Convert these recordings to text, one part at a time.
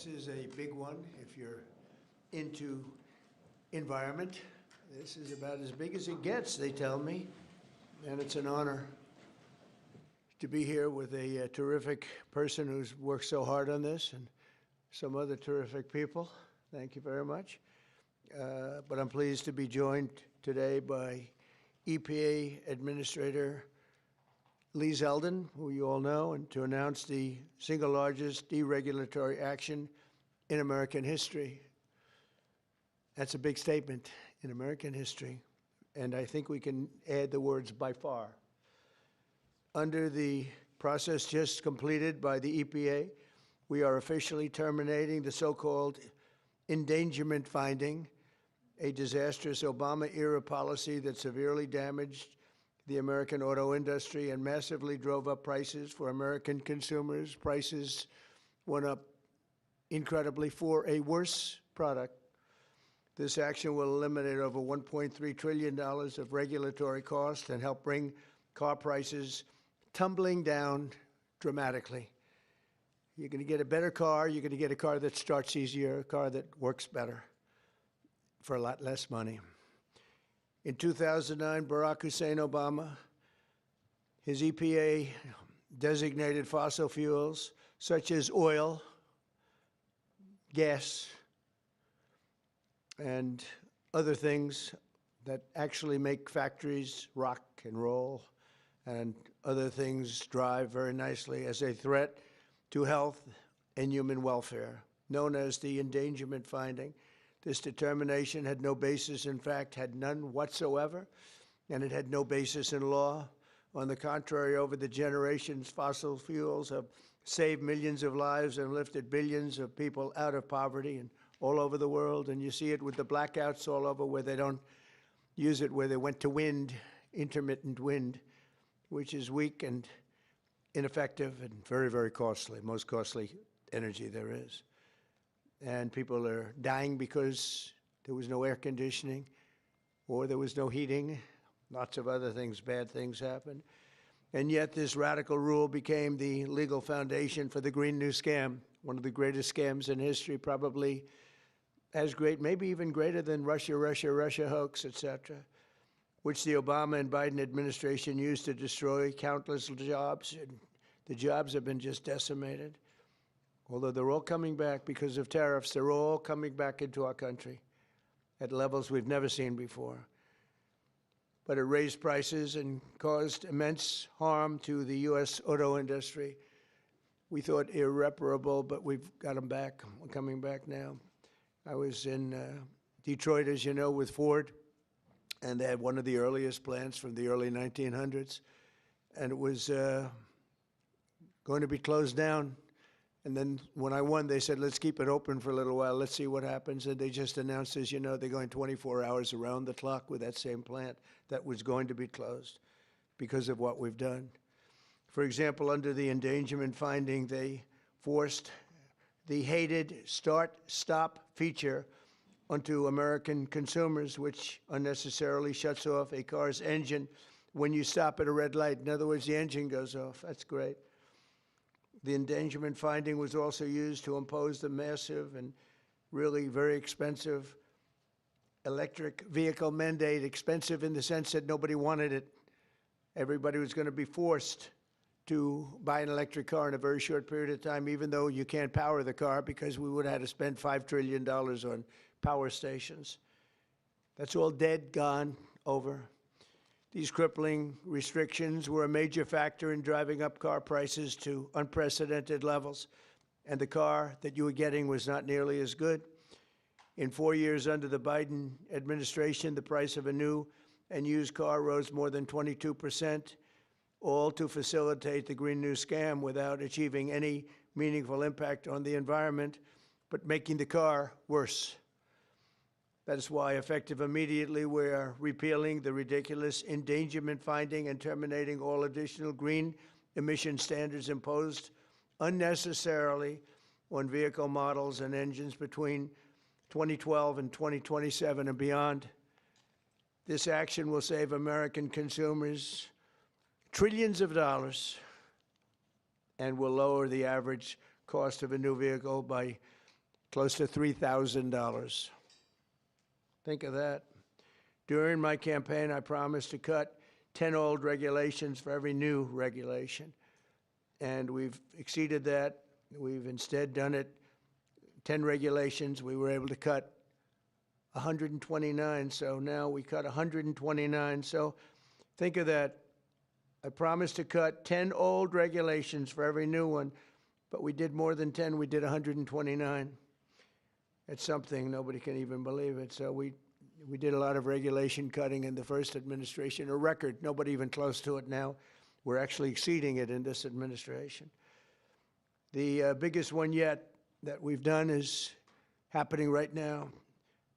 This is a big one if you're into environment. This is about as big as it gets, they tell me, and it's an honor to be here with a terrific person who's worked so hard on this and some other terrific people. Thank you very much. But I'm pleased to be joined today by EPA Administrator Lee Zeldin, who you all know, and to announce the single largest deregulatory action in American history. That's a big statement in American history, and I think we can add the words by far. Under the process just completed by the EPA, we are officially terminating the so-called endangerment finding, a disastrous Obama-era policy that severely damaged the American auto industry and massively drove up prices for American consumers. Prices went up incredibly for a worse product. This action will eliminate over $1.3 trillion of regulatory costs and help bring car prices tumbling down dramatically. You're going to get a better car. You're going to get a car that starts easier, a car that works better for a lot less money. In 2009, Barack Hussein Obama, his EPA designated fossil fuels such as oil, gas, and other things that actually make factories rock and roll and other things drive very nicely as a threat to health and human welfare, known as the endangerment finding. This determination had no basis, in fact, had none whatsoever, and it had no basis in law. On the contrary, over the generations, fossil fuels have saved millions of lives and lifted billions of people out of poverty and all over the world. And you see it with the blackouts all over where they don't use it, where they went to wind, intermittent wind, which is weak and ineffective and very, very costly, most costly energy there is. And people are dying because there was no air conditioning or there was no heating. Lots of other things, bad things happened. And yet this radical rule became the legal foundation for the Green New Scam, one of the greatest scams in history, probably as great, maybe even greater than Russia hoax, etc., which the Obama and Biden administration used to destroy countless jobs. And the jobs have been just decimated. Although they're all coming back because of tariffs, they're all coming back into our country at levels we've never seen before. But it raised prices and caused immense harm to the U.S. auto industry. We thought irreparable, but we've got them back. We're coming back now. I was in Detroit, as you know, with Ford, and they had one of the earliest plants from the early 1900s, and it was going to be closed down. And then when I won, they said, let's keep it open for a little while. Let's see what happens. And they just announced, as you know, they're going 24 hours around the clock with that same plant that was going to be closed because of what we've done. For example, under the endangerment finding, they forced the hated start-stop feature onto American consumers, which unnecessarily shuts off a car's engine when you stop at a red light. In other words, the engine goes off. That's great. The endangerment finding was also used to impose the massive and really very expensive electric vehicle mandate, expensive in the sense that nobody wanted it. Everybody was going to be forced to buy an electric car in a very short period of time, even though you can't power the car because we would have had to spend $5 trillion on power stations. That's all dead, gone, over. These crippling restrictions were a major factor in driving up car prices to unprecedented levels, and the car that you were getting was not nearly as good. In 4 years under the Biden administration, the price of a new and used car rose more than 22%, all to facilitate the Green New Scam without achieving any meaningful impact on the environment, but making the car worse. That is why, effective immediately, we are repealing the ridiculous endangerment finding and terminating all additional green emission standards imposed unnecessarily on vehicle models and engines between 2012 and 2027 and beyond. This action will save American consumers trillions of dollars and will lower the average cost of a new vehicle by close to $3,000. Think of that. During my campaign, I promised to cut 10 old regulations for every new regulation. And we've exceeded that. We've instead done it, 10 regulations. We were able to cut 129. So now we cut 129. So think of that. I promised to cut 10 old regulations for every new one, but we did more than 10. We did 129. It's something. Nobody can even believe it. So we did a lot of regulation cutting in the first administration, a record, nobody even close to it now. We're actually exceeding it in this administration. The biggest one yet that we've done is happening right now.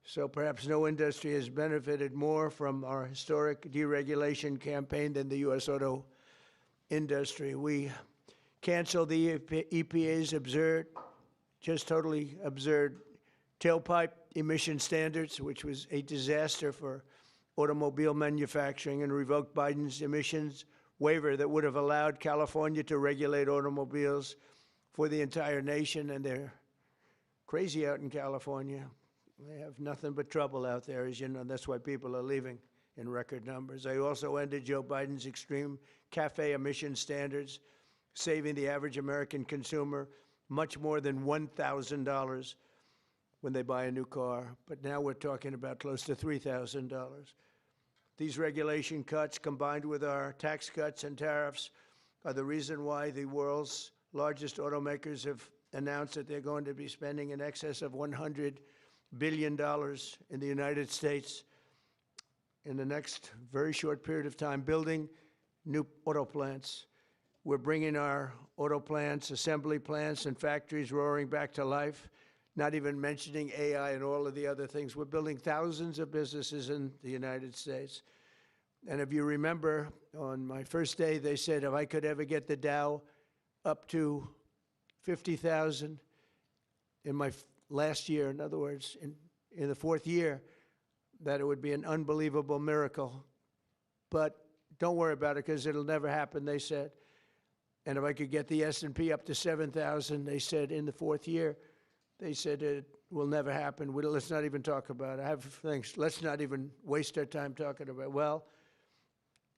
So perhaps no industry has benefited more from our historic deregulation campaign than the U.S. auto industry. We canceled the EPA's absurd, just totally absurd, tailpipe emission standards, which was a disaster for automobile manufacturing, and revoked Biden's emissions waiver that would have allowed California to regulate automobiles for the entire nation. And they're crazy out in California. They have nothing but trouble out there, as you know. That's why people are leaving in record numbers. I also ended Joe Biden's extreme CAFE emission standards, saving the average American consumer much more than $1,000 when they buy a new car. But now we're talking about close to $3,000. These regulation cuts, combined with our tax cuts and tariffs, are the reason why the world's largest automakers have announced that they're going to be spending in excess of $100 billion in the United States in the next very short period of time, building new auto plants. We're bringing our auto plants, assembly plants, and factories roaring back to life, not even mentioning AI and all of the other things. We're building thousands of businesses in the United States. And if you remember, on my first day, they said if I could ever get the Dow up to 50,000 in my last year, in other words, in the fourth year, that it would be an unbelievable miracle. But don't worry about it, because it'll never happen, they said. And if I could get the S&P up to 7,000, they said, in the fourth year, they said it will never happen. Let's not even talk about it. I have things. Let's not even waste our time talking about it. Well,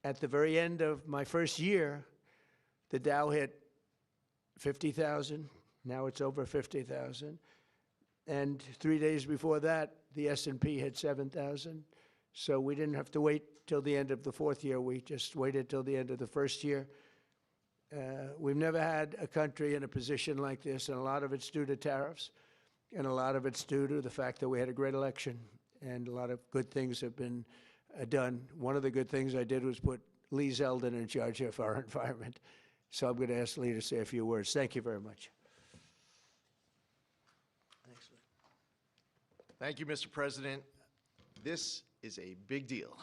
at the very end of my first year, the Dow hit 50,000. Now it's over 50,000. And 3 days before that, the S&P hit 7,000. So we didn't have to wait till the end of the fourth year. We just waited till the end of the first year. We've never had a country in a position like this, and a lot of it's due to tariffs, and a lot of it's due to the fact that we had a great election, and a lot of good things have been done. One of the good things I did was put Lee Zeldin in charge of our environment. So I'm going to ask Lee to say a few words. Thank you very much. Thank you, Mr. President. This is a big deal.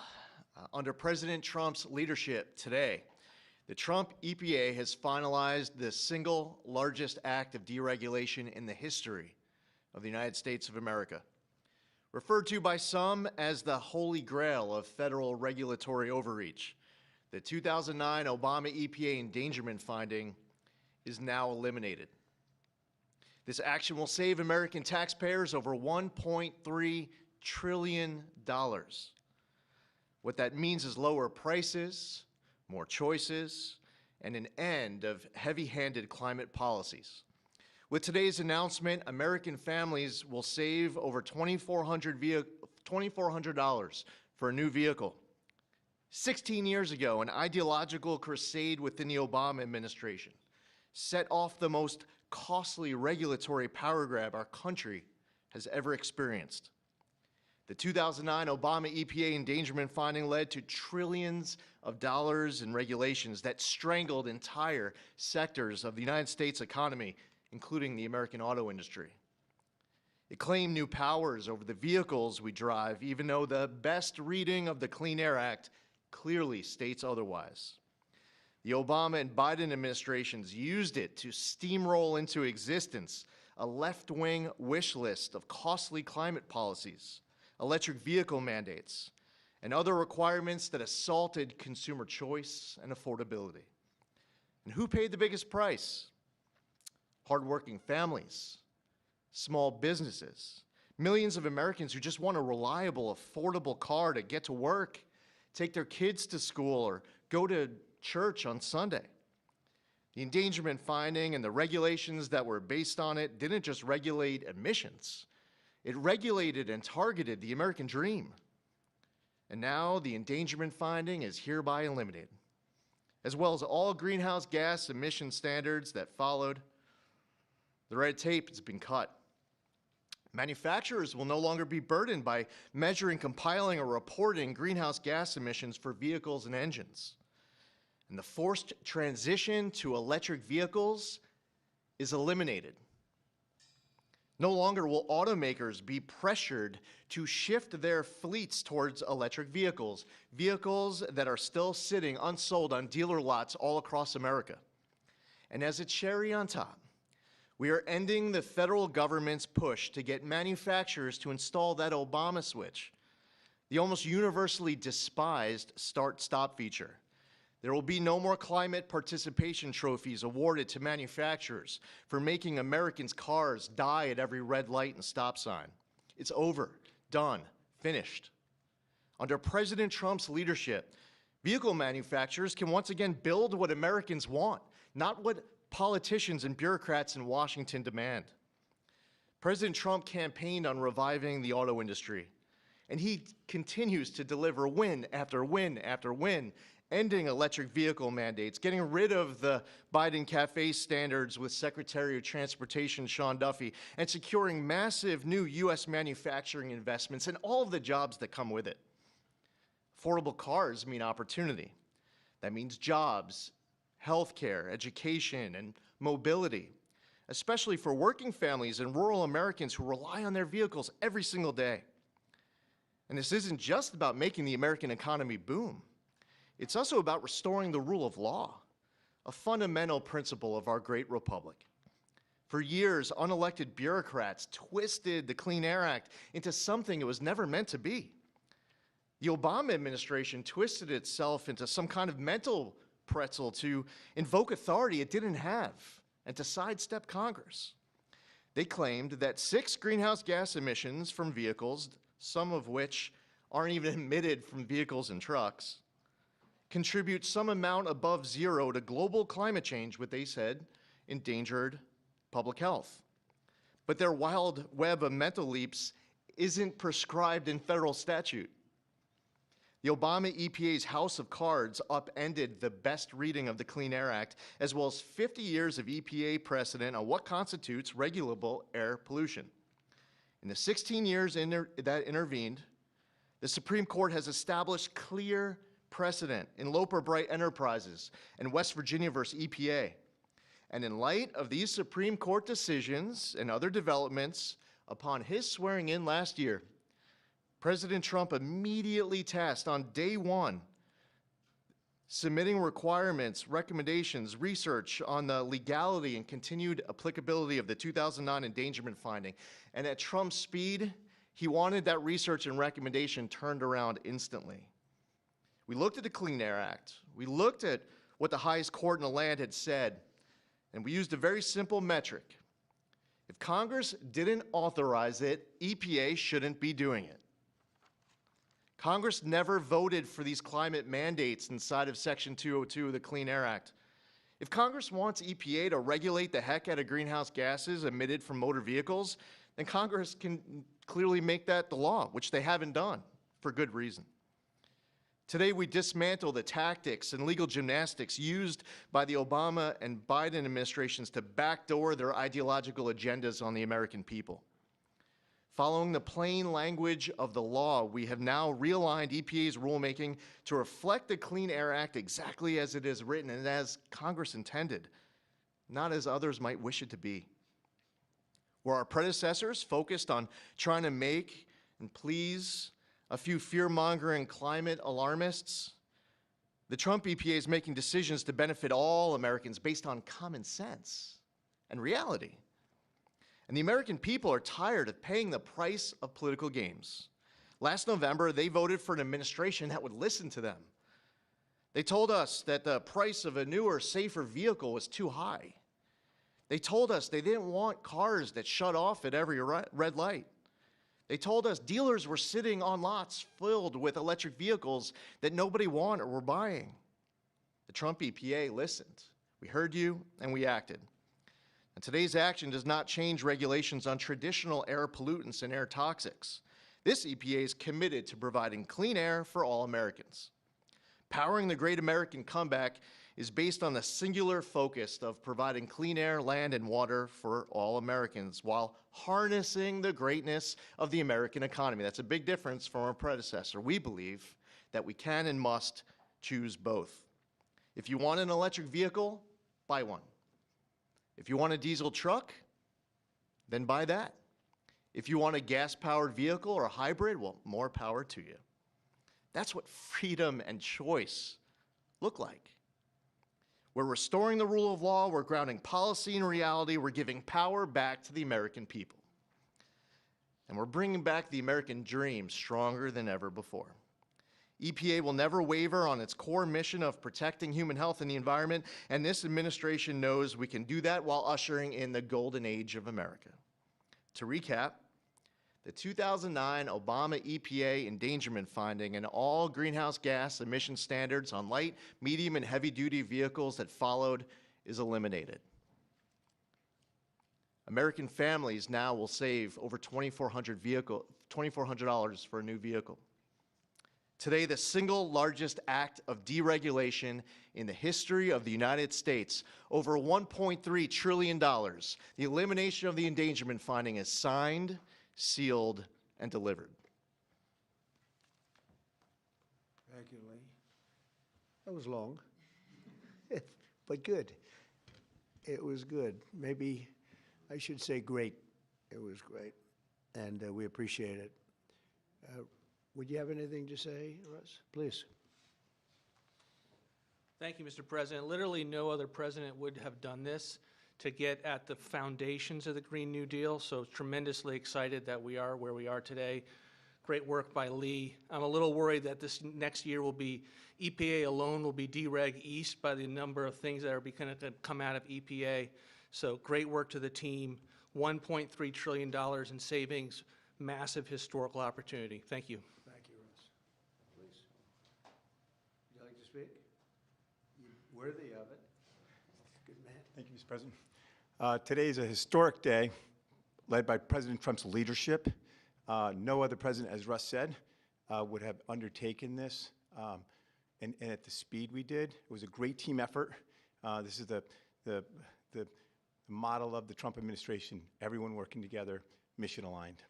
Under President Trump's leadership today, the Trump EPA has finalized the single largest act of deregulation in the history of the United States of America. Referred to by some as the holy grail of federal regulatory overreach, the 2009 Obama EPA endangerment finding is now eliminated. This action will save American taxpayers over $1.3 trillion. What that means is lower prices, more choices, and an end of heavy-handed climate policies. With today's announcement, American families will save over $2,400 for a new vehicle. 16 years ago, an ideological crusade within the Obama administration set off the most costly regulatory power grab our country has ever experienced. The 2009 Obama EPA endangerment finding led to trillions of dollars in regulations that strangled entire sectors of the United States economy, including the American auto industry. It claimed new powers over the vehicles we drive, even though the best reading of the Clean Air Act clearly states otherwise. The Obama and Biden administrations used it to steamroll into existence a left-wing wish list of costly climate policies, electric vehicle mandates, and other requirements that assaulted consumer choice and affordability. And who paid the biggest price? Hardworking families, small businesses, millions of Americans who just want a reliable, affordable car to get to work, take their kids to school, or go to church on Sunday. The endangerment finding and the regulations that were based on it didn't just regulate emissions. It regulated and targeted the American dream. And now the endangerment finding is hereby eliminated, as well as all greenhouse gas emission standards that followed. The red tape has been cut. Manufacturers will no longer be burdened by measuring, compiling, or reporting greenhouse gas emissions for vehicles and engines. And the forced transition to electric vehicles is eliminated. No longer will automakers be pressured to shift their fleets towards electric vehicles, vehicles that are still sitting unsold on dealer lots all across America. And as a cherry on top, we are ending the federal government's push to get manufacturers to install that Obama switch, the almost universally despised start-stop feature. There will be no more climate participation trophies awarded to manufacturers for making Americans' cars die at every red light and stop sign. It's over, done, finished. Under President Trump's leadership, vehicle manufacturers can once again build what Americans want, not what politicians and bureaucrats in Washington demand. President Trump campaigned on reviving the auto industry, and he continues to deliver win after win after win, ending electric vehicle mandates, getting rid of the Biden CAFE standards with Secretary of Transportation Sean Duffy, and securing massive new U.S. manufacturing investments and all of the jobs that come with it. Affordable cars mean opportunity. That means jobs, healthcare, education, and mobility, especially for working families and rural Americans who rely on their vehicles every single day. And this isn't just about making the American economy boom. It's also about restoring the rule of law, a fundamental principle of our great republic. For years, unelected bureaucrats twisted the Clean Air Act into something it was never meant to be. The Obama administration twisted itself into some kind of mental pretzel to invoke authority it didn't have and to sidestep Congress. They claimed that 6 greenhouse gas emissions from vehicles, some of which aren't even emitted from vehicles and trucks, contribute some amount above zero to global climate change, what they said endangered public health. But their wild web of mental leaps isn't prescribed in federal statute. The Obama EPA's house of cards upended the best reading of the Clean Air Act, as well as 50 years of EPA precedent on what constitutes regulable air pollution. In the 16 years that intervened, the Supreme Court has established clear precedent in Loper Bright Enterprises and West Virginia versus EPA. And in light of these Supreme Court decisions and other developments, upon his swearing in last year, President Trump immediately tasked on day one submitting requirements, recommendations, research on the legality and continued applicability of the 2009 endangerment finding. And at Trump's speed, he wanted that research and recommendation turned around instantly. We looked at the Clean Air Act. We looked at what the highest court in the land had said, and we used a very simple metric. If Congress didn't authorize it, EPA shouldn't be doing it. Congress never voted for these climate mandates inside of Section 202 of the Clean Air Act. If Congress wants EPA to regulate the heck out of greenhouse gases emitted from motor vehicles, then Congress can clearly make that the law, which they haven't done for good reason. Today, we dismantle the tactics and legal gymnastics used by the Obama and Biden administrations to backdoor their ideological agendas on the American people. Following the plain language of the law, we have now realigned EPA's rulemaking to reflect the Clean Air Act exactly as it is written and as Congress intended, not as others might wish it to be. Where our predecessors focused on trying to make and please a few fear-mongering climate alarmists, the Trump EPA is making decisions to benefit all Americans based on common sense and reality. And the American people are tired of paying the price of political games. Last November, they voted for an administration that would listen to them. They told us that the price of a newer, safer vehicle was too high. They told us they didn't want cars that shut off at every red light. They told us dealers were sitting on lots filled with electric vehicles that nobody wanted or were buying. The Trump EPA listened. We heard you and we acted. And today's action does not change regulations on traditional air pollutants and air toxics. This EPA is committed to providing clean air for all Americans. Powering the Great American Comeback is based on the singular focus of providing clean air, land, and water for all Americans while harnessing the greatness of the American economy. That's a big difference from our predecessor. We believe that we can and must choose both. If you want an electric vehicle, buy one. If you want a diesel truck, then buy that. If you want a gas-powered vehicle or a hybrid, well, more power to you. That's what freedom and choice look like. We're restoring the rule of law, we're grounding policy in reality, we're giving power back to the American people. And we're bringing back the American dream stronger than ever before. EPA will never waver on its core mission of protecting human health and the environment, and this administration knows we can do that while ushering in the golden age of America. To recap, the 2009 Obama EPA endangerment finding and all greenhouse gas emission standards on light, medium, and heavy-duty vehicles that followed is eliminated. American families now will save over $2,400 for a new vehicle. Today, the single largest act of deregulation in the history of the United States, over $1.3 trillion, the elimination of the endangerment finding is signed, sealed, and delivered. Thank you, Lee. That was long, but good. It was good. Maybe I should say great. It was great, and we appreciate it. Would you have anything to say, Russ? Please. Thank you, Mr. President. Literally no other president would have done this to get at the foundations of the Green New Deal, so tremendously excited that we are where we are today. Great work by Lee. I'm a little worried that this next year will be, EPA alone will be dereg east by the number of things that are going to come out of EPA. So great work to the team. $1.3 trillion in savings, massive historical opportunity. Thank you. Thank you, Russ. Please. Would you like to speak? You're worthy of it. Good man. Thank you, Mr. President. Today is a historic day led by President Trump's leadership. No other president, as Russ said, would have undertaken this and at the speed we did. It was a great team effort. This is the model of the Trump administration, everyone working together, mission aligned.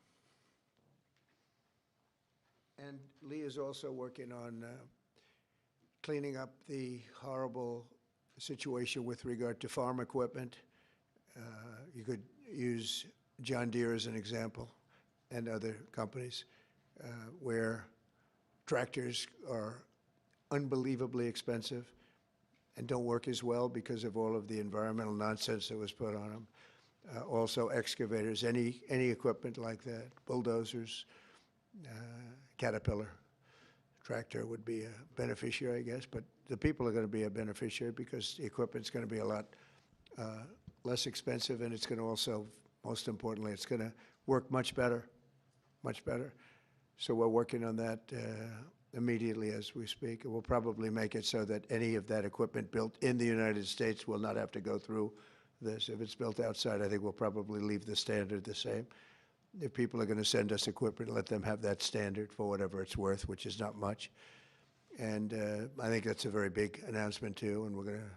And Lee is also working on cleaning up the horrible situation with regard to farm equipment. You could use John Deere as an example and other companies where tractors are unbelievably expensive and don't work as well because of all of the environmental nonsense that was put on them. Also excavators, any equipment like that, bulldozers, Caterpillar tractor would be a beneficiary, I guess, but the people are going to be a beneficiary because the equipment's going to be a lot less expensive, and it's going to also, most importantly, it's going to work much better, much better. So we're working on that immediately as we speak. And we'll probably make it so that any of that equipment built in the United States will not have to go through this. If it's built outside, I think we'll probably leave the standard the same. If people are going to send us equipment, let them have that standard for whatever it's worth, which is not much. And I think that's a very big announcement, too, and we're going to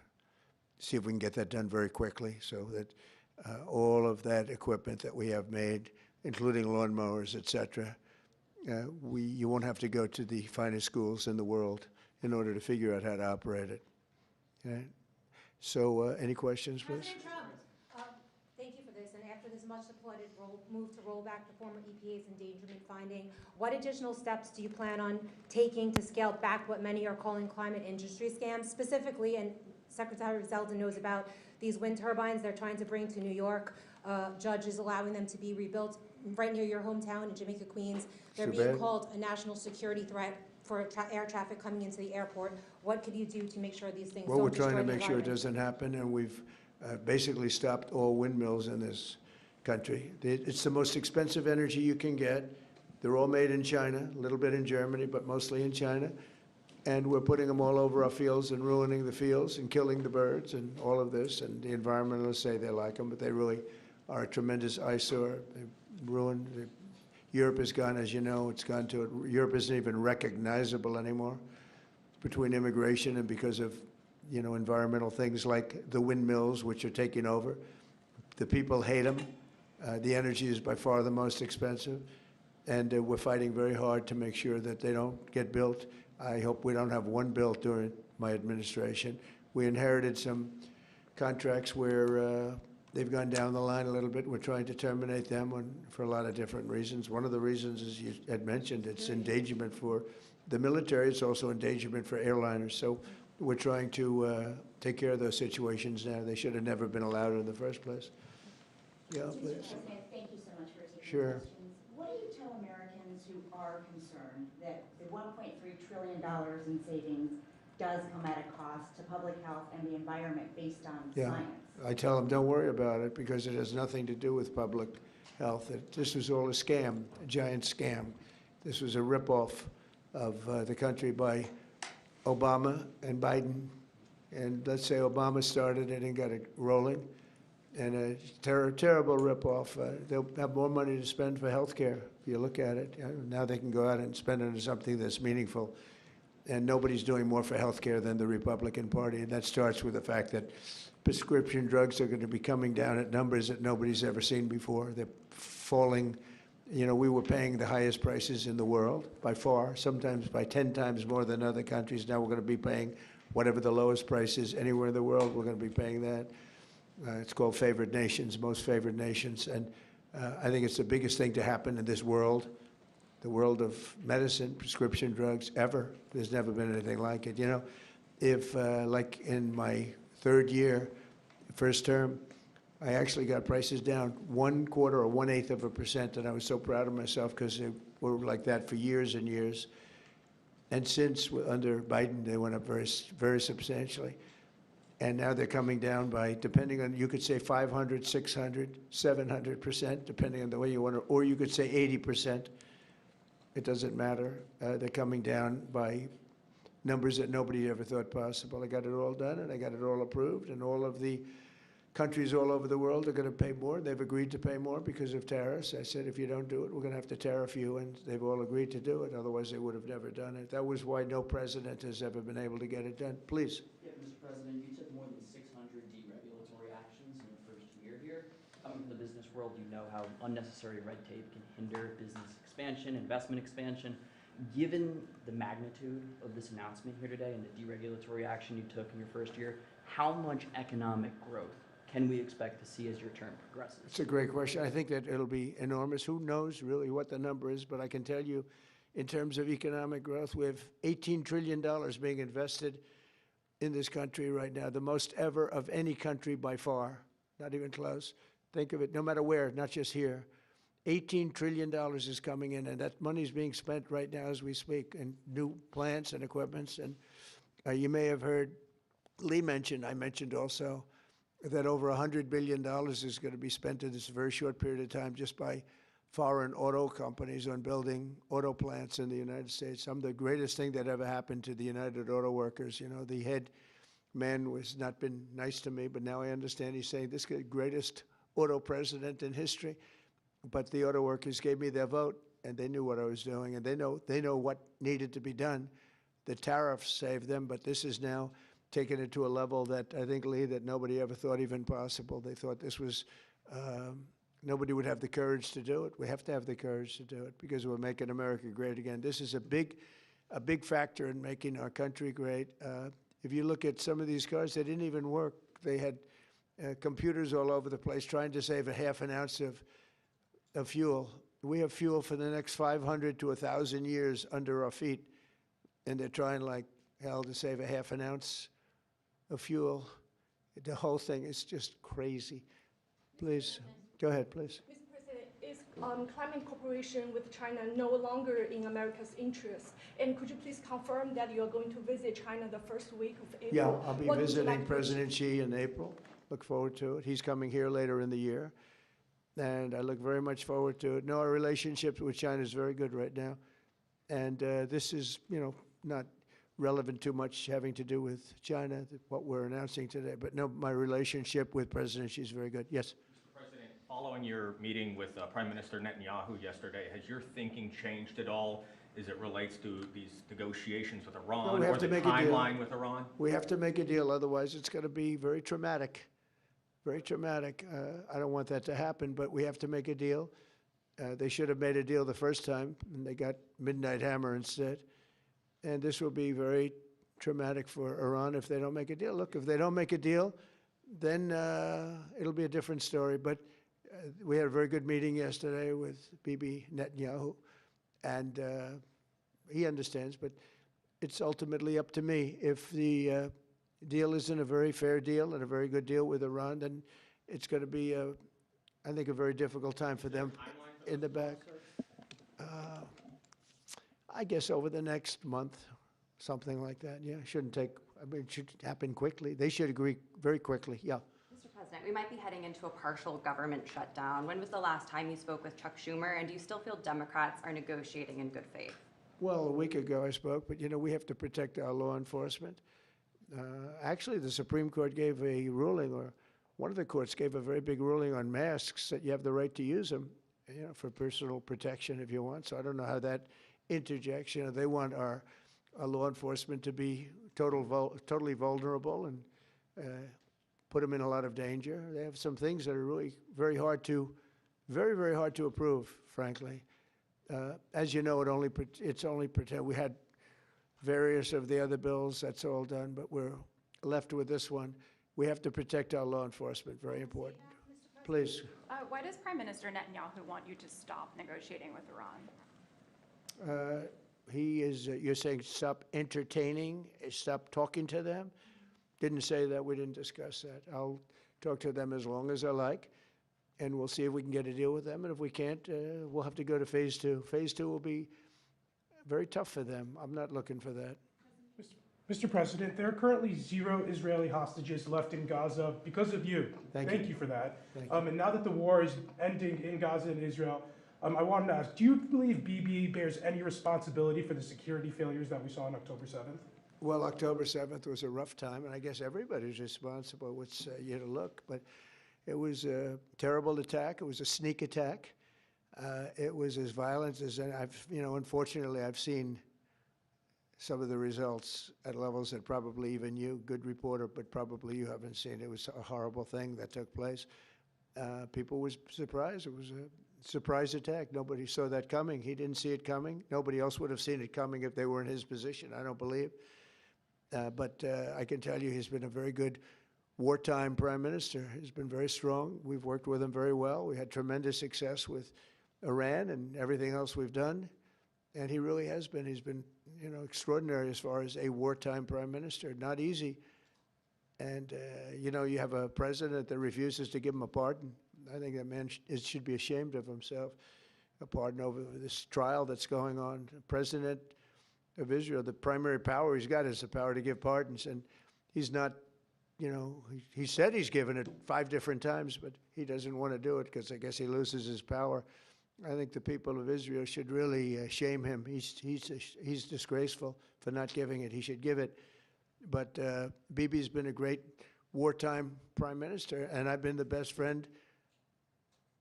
see if we can get that done very quickly so that all of that equipment that we have made, including lawnmowers, et cetera, you won't have to go to the finest schools in the world in order to figure out how to operate it. Okay? So any questions, please? President Trump, thank you for this. And after this much applauded move to roll back the former EPA's endangerment finding, what additional steps do you plan on taking to scale back what many are calling climate industry scams? Specifically, and Secretary Zeldin knows about these wind turbines they're trying to bring to New York. Judge is allowing them to be rebuilt right near your hometown in Jamaica, Queens. They're being called a national security threat for air traffic coming into the airport. What could you do to make sure these things don't destroy the environment? Well, we're trying to make sure it doesn't happen, and basically stopped all windmills in this country. It's the most expensive energy you can get. They're all made in China, a little bit in Germany, but mostly in China. And we're putting them all over our fields and ruining the fields and killing the birds and all of this. And the environmentalists say they like them, but they really are a tremendous eyesore. They ruined. Europe has gone, as you know, it's gone to it. Europe isn't even recognizable anymore between immigration and because of, you know, environmental things like the windmills, which are taking over. The people hate them. The energy is by far the most expensive. And we're fighting very hard to make sure that they don't get built. I hope we don't have one built during my administration. We inherited some contracts where they've gone down the line a little bit. We're trying to terminate them for a lot of different reasons. One of the reasons, as you had mentioned, it's endangerment for the military. It's also endangerment for airliners. So we're trying to take care of those situations now. They should have never been allowed in the first place. Yeah, Mr. please. President, thank you so much for taking Sure. questions. What do you tell Americans who are concerned that the $1.3 trillion in savings does come at a cost to public health and the environment based on Yeah. science? I tell them, don't worry about it, because it has nothing to do with public health. This was all a scam, a giant scam. This was a ripoff of the country by Obama and Biden. And let's say Obama started it and got it rolling. And a terrible ripoff. They'll have more money to spend for health care, if you look at it. Now they can go out and spend it on something that's meaningful. And nobody's doing more for health care than the Republican Party. And that starts with the fact that prescription drugs are going to be coming down at numbers that nobody's ever seen before. They're falling. You know, we were paying the highest prices in the world by far, sometimes by 10 times more than other countries. Now we're going to be paying whatever the lowest price is anywhere in the world. We're going to be paying that. It's called favored nations, most favored nations. And I think it's the biggest thing to happen in this world, the world of medicine, prescription drugs, ever. There's never been anything like it. You know, if, like in my third year, first term, I actually got prices down 1/4 or 1/8%, and I was so proud of myself because they were like that for years and years. And since, under Biden, they went up very, very substantially. And now they're coming down by, depending on, you could say 500, 600, 700%, depending on the way you want to, or you could say 80%. It doesn't matter. They're coming down by numbers that nobody ever thought possible. I got it all done, and I got it all approved, and all of the countries all over the world are going to pay more. They've agreed to pay more because of tariffs. I said, if you don't do it, we're going to have to tariff you, and they've all agreed to do it. Otherwise, they would have never done it. That was why no president has ever been able to get it done. Please. Yeah, Mr. President, you took more than 600 deregulatory actions in your first year here. Coming from the business world, you know how unnecessary red tape can hinder business expansion, investment expansion. Given the magnitude of this announcement here today and the deregulatory action you took in your first year, how much economic growth can we expect to see as your term progresses? It's a great question. I think that it'll be enormous. Who knows really what the number is, but I can tell you in terms of economic growth, we have $18 trillion being invested in this country right now, the most ever of any country by far, not even close. Think of it, no matter where, not just here. $18 trillion is coming in, and that money is being spent right now as we speak in new plants and equipments. And you may have heard Lee mention, I mentioned also, that over $100 billion is going to be spent in this very short period of time just by foreign auto companies on building auto plants in the United States. The greatest thing that ever happened to the United Auto Workers. You know, the head man has not been nice to me, but now I understand he's saying this is the greatest auto president in history. But the auto workers gave me their vote, and they knew what I was doing, and they know what needed to be done. The tariffs saved them, but this is now taken it to a level that I think, Lee, that nobody ever thought even possible. They thought this was, nobody would have the courage to do it. We have to have the courage to do it because we're making America great again. This is a big factor in making our country great. If you look at some of these cars, they didn't even work. They had computers all over the place trying to save a half an ounce of fuel. We have fuel for the next 500 to 1,000 years under our feet, and they're trying like hell to save a half an ounce of fuel. The whole thing is just crazy. Please, go ahead, please. Mr. President, is climate cooperation with China no longer in America's interest? And could you please confirm that you are going to visit China the first week of April? Yeah, I'll be What would you visiting like to- President Xi in April. Look forward to it. He's coming here later in the year, and I look very much forward to it. No, our relationship with China is very good right now, and this is, not relevant too much having to do with China, what we're announcing today. But no, my relationship with President Xi is very good. Yes? Mr. President, following your meeting with Prime Minister Netanyahu yesterday, has your thinking changed at all as it relates to these negotiations with Iran, we have or to the make a deal. timeline with Iran? We have to make a deal, otherwise it's going to be very traumatic. Very traumatic. I don't want that to happen, but we have to make a deal. They should have made a deal the first time, and they got Midnight Hammer instead. And this will be very traumatic for Iran if they don't make a deal. Look, if they don't make a deal, then it'll be a different story. But we had a very good meeting yesterday with Bibi Netanyahu, and he understands, but it's ultimately up to me. If the deal isn't a very fair deal and a very good deal with Iran, then it's going to be, I think, a very difficult time for them in the back. I guess over the next month, something like that. Yeah, shouldn't take, it should happen quickly. They should agree very quickly, yeah. Mr. President, we might be heading into a partial government shutdown. When was the last time you spoke with Chuck Schumer, and do you still feel Democrats are negotiating in good faith? Well, a week ago I spoke, but we have to protect our law enforcement. Actually, the Supreme Court gave a ruling, or one of the courts gave a very big ruling on masks, that you have the right to use them, for personal protection if you want. So I don't know how that interjects. They want our law enforcement to be totally vulnerable and put them in a lot of danger. They have some things that are really very hard to approve, frankly. As you know, it's only pretend. We had various of the other bills, that's all done, but we're left with this one. We have to protect our law enforcement, very important. Please. Why does Prime Minister Netanyahu want you to stop negotiating with Iran? He is, you're saying stop entertaining, stop talking to them? Didn't say that, we didn't discuss that. I'll talk to them as long as I like, and we'll see if we can get a deal with them, and if we can't, we'll have to go to phase two. Phase two will be very tough for them. I'm not looking for that. Mr. President, there are currently 0 Israeli hostages left in Gaza because of you. Thank you for that. And now that the war is ending in Gaza and Israel, I wanted to ask, do you believe Bibi bears any responsibility for the security failures that we saw on October 7th? Well, October 7th was a rough time, and I guess everybody's responsible. It's you to look, but it was a terrible attack. It was a sneak attack. It was as violent as unfortunately, I've seen some of the results at levels that probably even you, good reporter, but probably you haven't seen. It was a horrible thing that took place. People were surprised. It was a surprise attack. Nobody saw that coming. He didn't see it coming. Nobody else would have seen it coming if they were in his position, I don't believe. But I can tell you he's been a very good wartime prime minister. He's been very strong. We've worked with him very well. We had tremendous success with Iran and everything else we've done. And he really has been. He's been, extraordinary as far as a wartime prime minister. Not easy. And, you have a president that refuses to give him a pardon. I think that man should be ashamed of himself. A pardon over this trial that's going on. The president of Israel, the primary power he's got is the power to give pardons. And he's not, he said he's given it 5 different times, but he doesn't want to do it because I guess he loses his power. I think the people of Israel should really shame him. He's disgraceful for not giving it. He should give it. But Bibi's been a great wartime prime minister, and I've been the best friend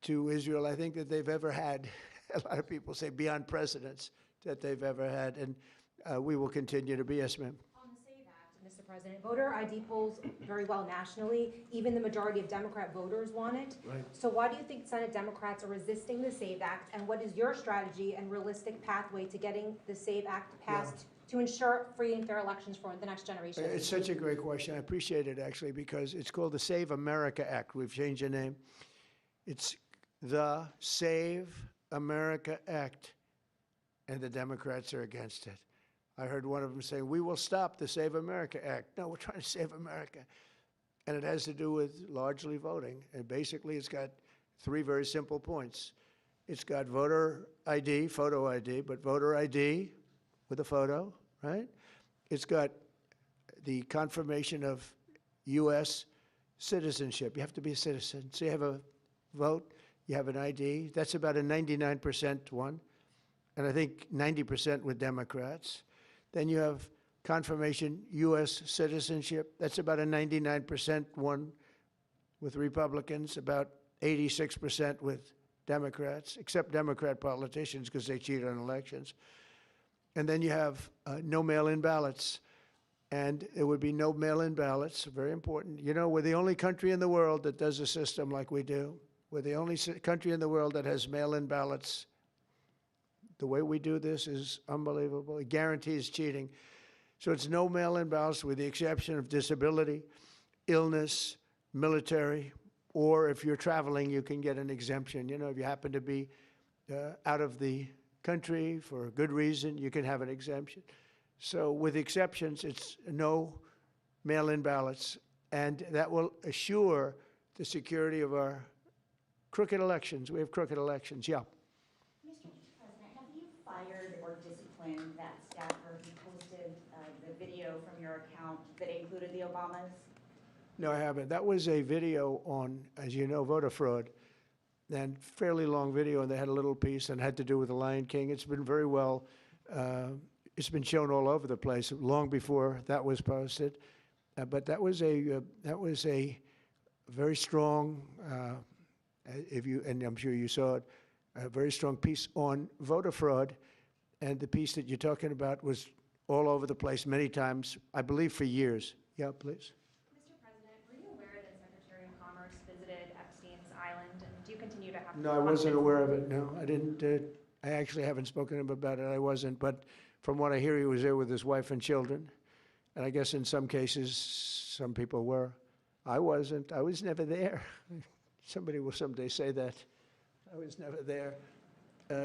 to Israel I think that they've ever had. A lot of people say beyond presidents that they've ever had, and we will continue to be. Yes, ma'am. On the SAVE Act, Mr. President, voter ID polls very well nationally. Even the majority of Democrat voters want it. Right. So why do you think Senate Democrats are resisting the SAVE Act, and what is your strategy and realistic pathway to getting the SAVE Act passed to ensure free and fair elections for the next generation? It's such a great question. I appreciate it, actually, because it's called the Save America Act. We've changed the name. It's the Save America Act, and the Democrats are against it. I heard one of them say, we will stop the Save America Act. No, we're trying to save America. And it has to do with largely voting. And basically, it's got 3 very simple points. It's got voter ID, photo ID, but voter ID with a photo, right? It's got the confirmation of U.S. citizenship. You have to be a citizen. So you have a vote, you have an ID. That's about a 99% one, and I think 90% with Democrats. Then you have confirmation U.S. citizenship. That's about a 99% one with Republicans, about 86% with Democrats, except Democrat politicians because they cheat on elections. And then you have no mail-in ballots. And there would be no mail-in ballots, very important. You know, we're the only country in the world that does a system like we do. We're the only country in the world that has mail-in ballots. The way we do this is unbelievable. It guarantees cheating. So it's no mail-in ballots with the exception of disability, illness, military, or if you're traveling, you can get an exemption. You know, if you happen to be out of the country for a good reason, you can have an exemption. So with exceptions, it's no mail-in ballots, and that will assure the security of our crooked elections. We have crooked elections, yeah. Mr. President, have you fired or disciplined that staffer who posted the video from your account that included the Obamas? No, I haven't. That was a video on, as you know, voter fraud, and fairly long video, and they had a little piece and had to do with the Lion King. It's been very well, it's been shown all over the place long before that was posted. But that was a very strong, and I'm sure you saw it, a very strong piece on voter fraud. And the piece that you're talking about was all over the place many times, I believe for years. Yeah, please. Mr. President, were you aware that Secretary of Commerce visited Epstein's Island, and do you continue to have? No, I wasn't aware of it. No, I didn't. I actually haven't spoken to him about it. I wasn't. But from what I hear, he was there with his wife and children. And I guess in some cases, some people were. I wasn't. I was never there. Somebody will someday say that. I was never there.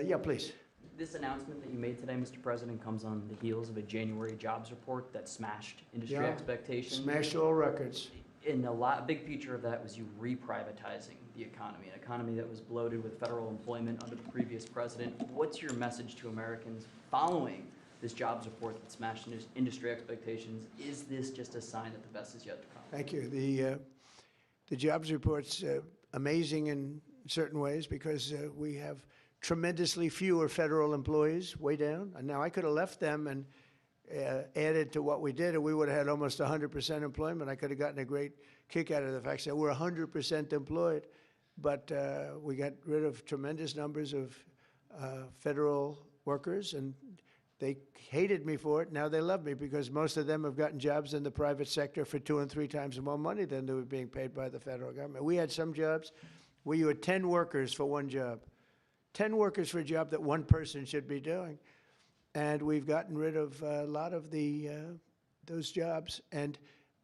Yeah, please. This announcement that you made today, Mr. President, comes on the heels of a January jobs report that smashed industry expectations. Smashed all records. And a big feature of that was you reprivatizing the economy, an economy that was bloated with federal employment under the previous president. What's your message to Americans following this jobs report that smashed industry expectations? Is this just a sign that the best is yet to come? Thank you. The jobs report's amazing in certain ways because we have tremendously fewer federal employees, way down. And now I could have left them and added to what we did, and we would have had almost 100% employment. I could have gotten a great kick out of the fact that we're 100% employed, but we got rid of tremendous numbers of federal workers, and they hated me for it. Now they love me because most of them have gotten jobs in the private sector for 2 and 3 times more money than they were being paid by the federal government. We had some jobs where you had 10 workers for one job. 10 workers for a job that one person should be doing. And we've gotten rid of a lot of those jobs. And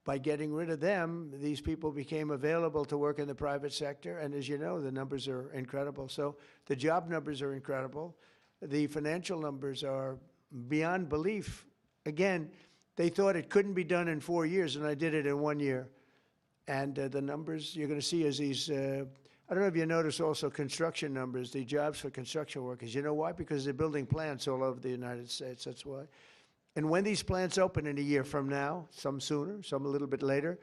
by getting rid of them, these people became available to work in the private sector. And as you know, the numbers are incredible. So the job numbers are incredible. The financial numbers are beyond belief. Again, they thought it couldn't be done in 4 years, and I did it in 1 year. And the numbers you're going to see is these, I don't know if you notice also construction numbers, the jobs for construction workers. You know why? Because they're building plants all over the United States, that's why. And when these plants open in a year from now, some sooner, some a little bit later,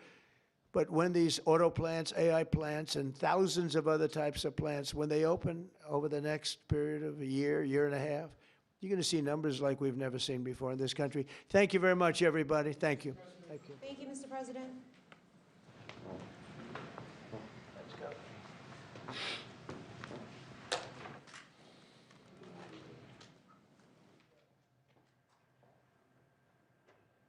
but when these auto plants, AI plants, and thousands of other types of plants, when they open over the next period of a year, year and a half, you're going to see numbers like we've never seen before in this country. Thank you very much, everybody. Thank you. Thank you. Thank you, Mr. President.